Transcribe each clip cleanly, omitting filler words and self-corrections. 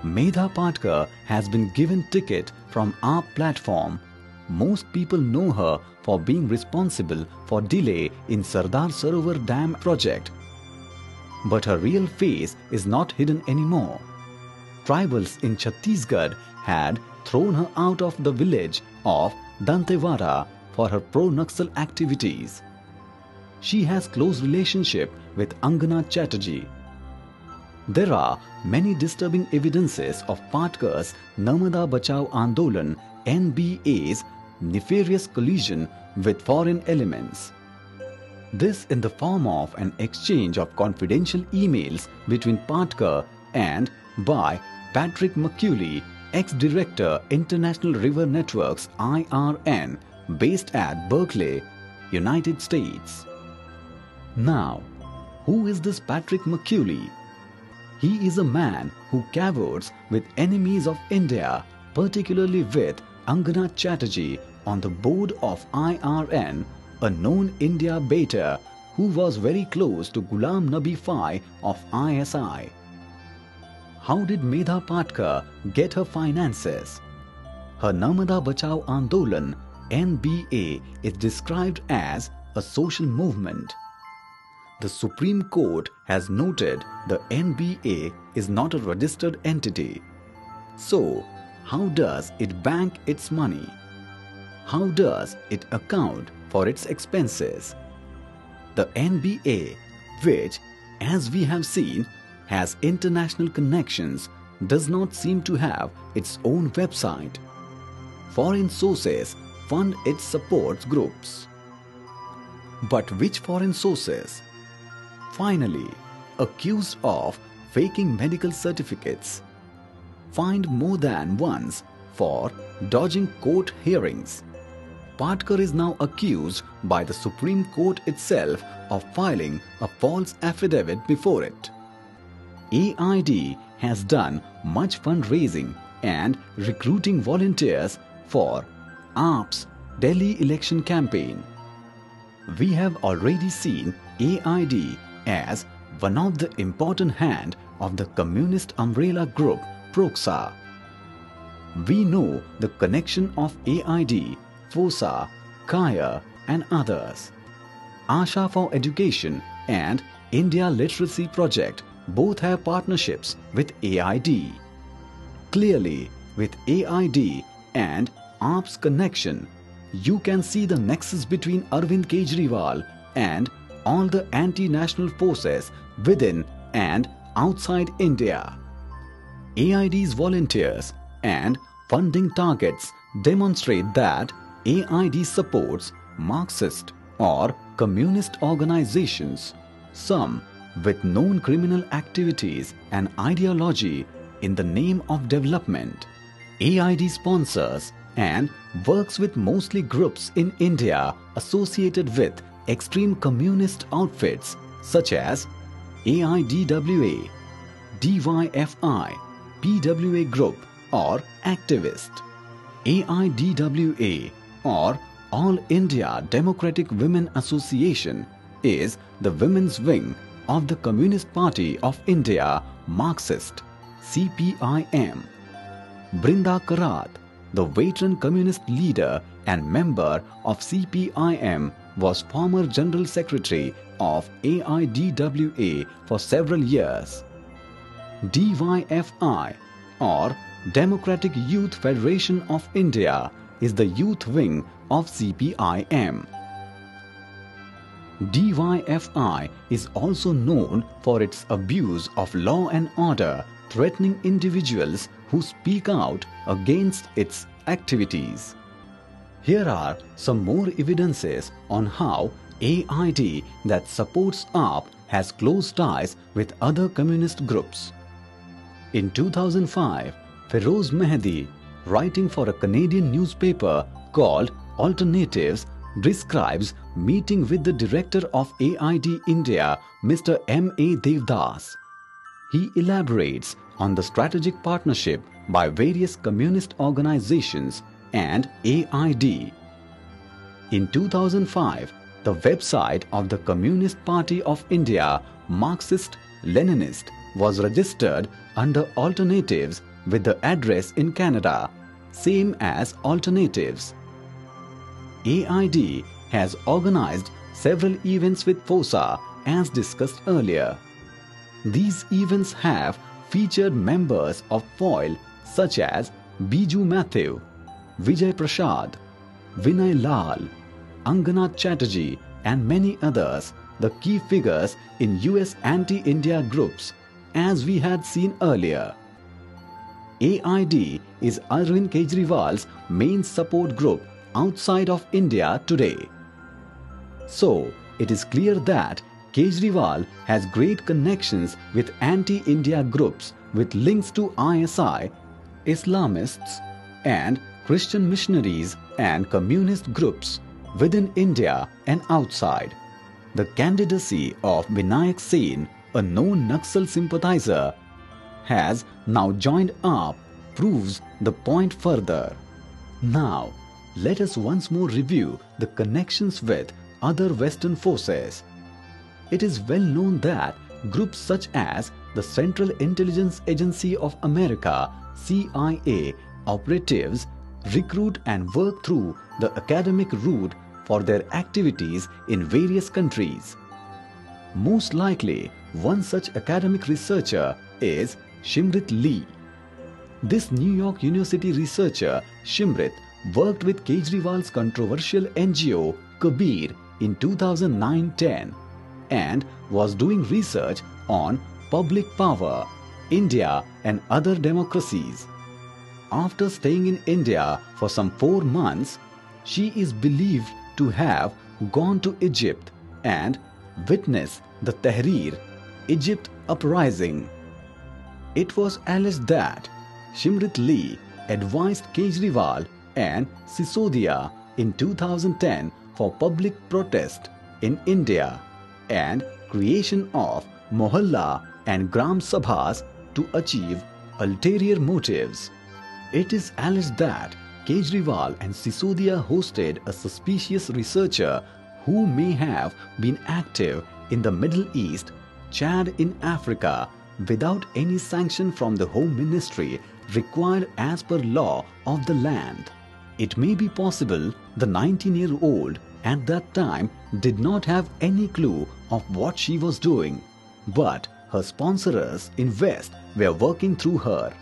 Medha Patkar has been given ticket from AAP platform. Most people know her for being responsible for delay in Sardar Sarovar Dam project. But her real face is not hidden anymore. Tribals in Chhattisgarh had thrown her out of the village of Dantewada for her pro-Naxal activities. She has close relationship with Angana Chatterjee. There are many disturbing evidences of Patkar's Narmada Bachao Andolan NBA's nefarious collusion with foreign elements. This in the form of an exchange of confidential emails between Patkar and by Patrick McCulley, ex-director International River Networks IRN, based at Berkeley, United States. Now, who is this Patrick McCulley? He is a man who cavors with enemies of India, particularly with Angana Chatterjee on the board of IRN, a known India baiter who was very close to Ghulam Nabi Fai of ISI. How did Medha Patkar get her finances? Her Narmada Bachao Andolan NBA is described as a social movement. The Supreme Court has noted the NBA is not a registered entity. So, how does it bank its money? How does it account for its expenses? The NBA, which, as we have seen, has international connections, does not seem to have its own website. Foreign sources fund its support groups. But which foreign sources? Finally, accused of faking medical certificates, fined more than once for dodging court hearings. Patkar is now accused by the Supreme Court itself of filing a false affidavit before it. AID has done much fundraising and recruiting volunteers for AAP's Delhi election campaign. We have already seen AID as one of the important hand of the communist umbrella group Proxa. We know the connection of AID, FOSA, Kaya and others. Asha for Education and India Literacy Project both have partnerships with AID. Clearly, with AID and AAP's connection, you can see the nexus between Arvind Kejriwal and all the anti-national forces within and outside India. AID's volunteers and funding targets demonstrate that AID supports Marxist or communist organizations, some with known criminal activities and ideology in the name of development. AID sponsors and works with mostly groups in India associated with extreme communist outfits such as AIDWA, DYFI, PWA Group or Activist. AIDWA or All India Democratic Women Association is the women's wing of the Communist Party of India, Marxist, CPIM. Brinda Karat, the veteran communist leader and member of CPIM, was former General Secretary of AIDWA for several years. DYFI or Democratic Youth Federation of India is the youth wing of CPIM. DYFI is also known for its abuse of law and order, threatening individuals who speak out against its activities. Here are some more evidences on how AID that supports AAP has close ties with other communist groups. In 2005, Feroz Mehdi, writing for a Canadian newspaper called Alternatives, describes meeting with the director of AID India, Mr. M.A. Devdas. He elaborates on the strategic partnership by various communist organizations and AID. In 2005, the website of the Communist Party of India, Marxist-Leninist, was registered under Alternatives with the address in Canada, same as alternatives. AID has organized several events with FOSA as discussed earlier. These events have featured members of FOIL such as Biju Matthew, Vijay Prashad, Vinay Lal, Anganath Chatterjee and many others, the key figures in US anti-India groups, as we had seen earlier. AID is Arvind Kejriwal's main support group outside of India today. So, it is clear that Kejriwal has great connections with anti-India groups with links to ISI, Islamists, and Christian missionaries and communist groups within India and outside. The candidacy of Vinayak Sen, a known Naxal sympathizer, has now joined AAP proves the point further. Now, let us once more review the connections with other Western forces. It is well known that groups such as the Central Intelligence Agency of America, CIA, operatives recruit and work through the academic route for their activities in various countries. Most likely, one such academic researcher is Shimrit Lee. This New York University researcher, Shimrit, worked with Kejriwal's controversial NGO, Kabir, in 2009-10 and was doing research on public power, India and other democracies. After staying in India for some 4 months, she is believed to have gone to Egypt and witnessed the Tahrir, Egypt uprising. It was alleged that Shimrit Lee advised Kejriwal and Sisodia in 2010 for public protest in India and creation of Mohalla and Gram Sabhas to achieve ulterior motives. It is alleged that Kejriwal and Sisodia hosted a suspicious researcher who may have been active in the Middle East, Chad in Africa, without any sanction from the Home Ministry required as per law of the land. It may be possible the 19-year-old at that time did not have any clue of what she was doing, but her sponsors in West were working through her.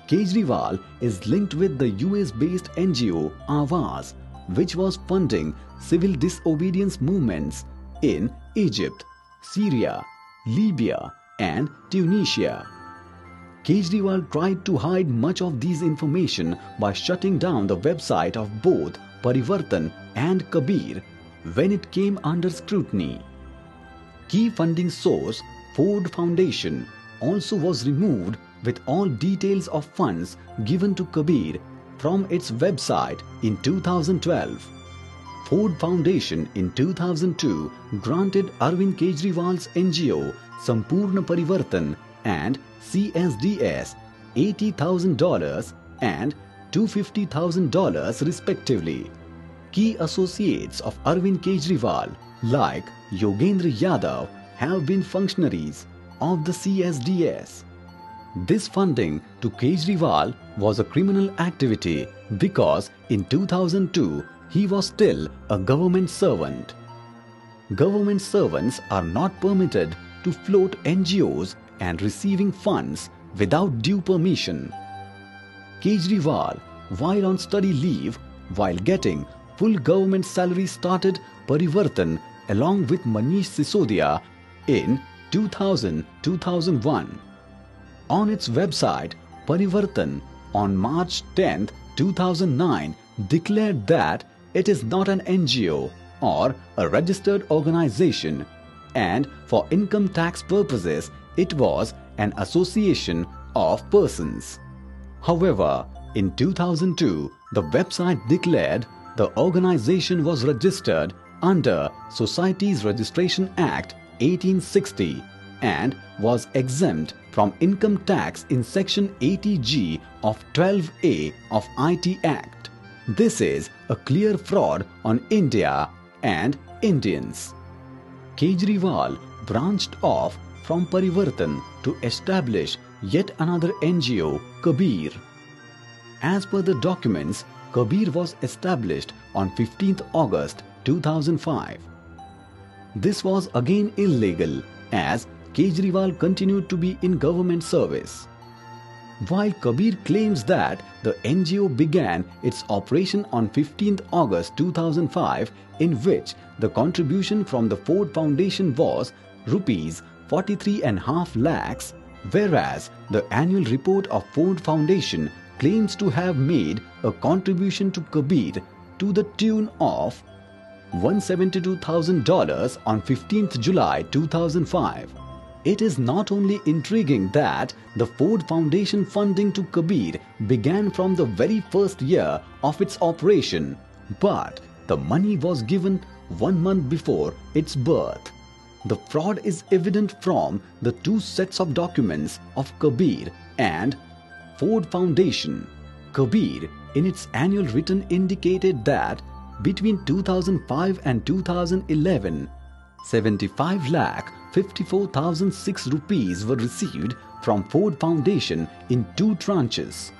Kejriwal is linked with the US-based NGO Awaaz, which was funding civil disobedience movements in Egypt, Syria, Libya and Tunisia. Kejriwal tried to hide much of these information by shutting down the website of both Parivartan and Kabir when it came under scrutiny. Key funding source Ford Foundation also was removed with all details of funds given to Kabir from its website in 2012. Ford Foundation in 2002 granted Arvind Kejriwal's NGO Sampurna Parivartan and CSDS $80,000 and $250,000 respectively. Key associates of Arvind Kejriwal like Yogendra Yadav have been functionaries of the CSDS. This funding to Kejriwal was a criminal activity because in 2002 he was still a government servant. Government servants are not permitted to float NGOs and receiving funds without due permission. Kejriwal, while on study leave, while getting full government salary, started Parivartan along with Manish Sisodia in 2000-2001. On its website, Parivartan on March 10, 2009 declared that it is not an NGO or a registered organization, and for income tax purposes it was an association of persons. However, in 2002, the website declared the organization was registered under Societies Registration Act 1860 and was exempt from income tax in Section 80G of 12A of IT Act. This is a clear fraud on India and Indians. Kejriwal branched off from Parivartan to establish yet another NGO, Kabir. As per the documents, Kabir was established on 15th August 2005. This was again illegal as Kejriwal continued to be in government service. While Kabir claims that the NGO began its operation on 15th August 2005, in which the contribution from the Ford Foundation was rupees 43.5 lakhs, whereas the annual report of Ford Foundation claims to have made a contribution to Kabir to the tune of $172,000 on 15th July 2005. It is not only intriguing that the Ford Foundation funding to Kabir began from the very first year of its operation, but the money was given 1 month before its birth. The fraud is evident from the 2 sets of documents of Kabir and Ford Foundation. Kabir, in its annual return, indicated that between 2005 and 2011, 75,54,006 rupees were received from Ford Foundation in 2 tranches.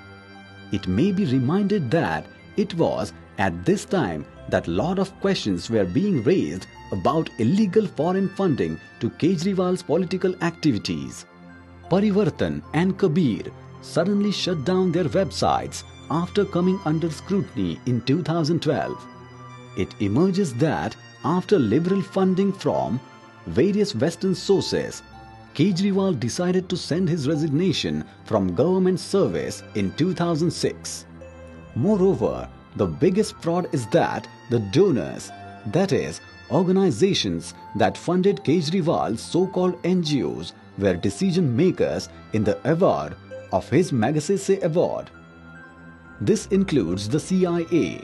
It may be reminded that it was at this time that lot of questions were being raised about illegal foreign funding to Kejriwal's political activities. Parivartan and Kabir suddenly shut down their websites after coming under scrutiny in 2012. It emerges that after liberal funding from various Western sources, Kejriwal decided to send his resignation from government service in 2006. Moreover, the biggest fraud is that the donors, that is, organizations that funded Kejriwal's so-called NGOs, were decision makers in the award of his Magsaysay Award. This includes the CIA.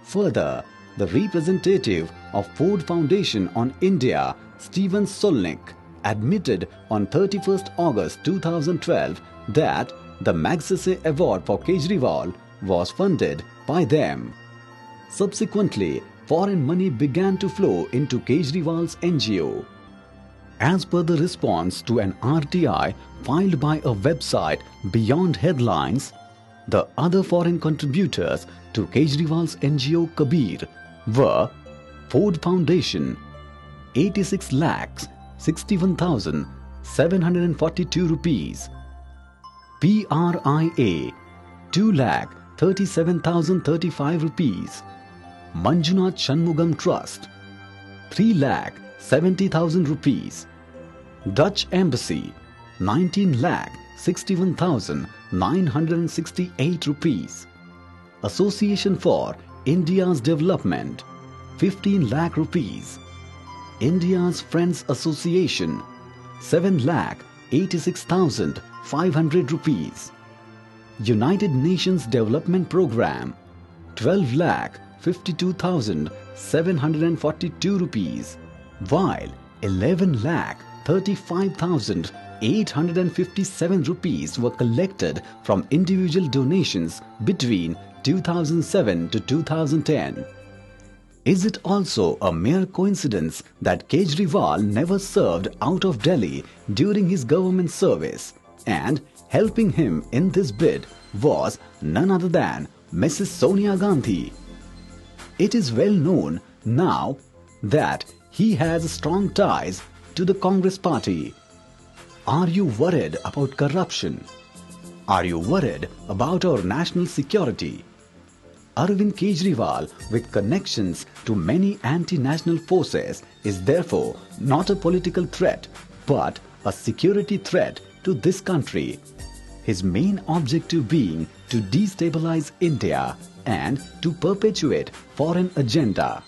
Further, the representative of Ford Foundation on India, Stephen Solnick, admitted on 31st August 2012 that the Magsaysay Award for Kejriwal was funded by them. Subsequently, foreign money began to flow into Kejriwal's NGO. As per the response to an RTI filed by a website Beyond Headlines, the other foreign contributors to Kejriwal's NGO Kabir were Ford Foundation 86,61,742 rupees, PRIA 2,37,035 rupees, Manjunath Shanmugam Trust 3,70,000 rupees, Dutch Embassy 19,61,968 rupees, Association for India's Development 15 lakh rupees, India's Friends Association 7,86,500 rupees, United Nations Development Program 12,52,742 rupees, while 11,35,857 rupees were collected from individual donations between 2007 to 2010. Is it also a mere coincidence that Kejriwal never served out of Delhi during his government service, and helping him in this bid was none other than Mrs. Sonia Gandhi? It is well known now that he has strong ties to the Congress party. Are you worried about corruption? Are you worried about our national security? Arvind Kejriwal, with connections to many anti-national forces, is therefore not a political threat but a security threat to this country. His main objective being to destabilize India and to perpetuate foreign agenda.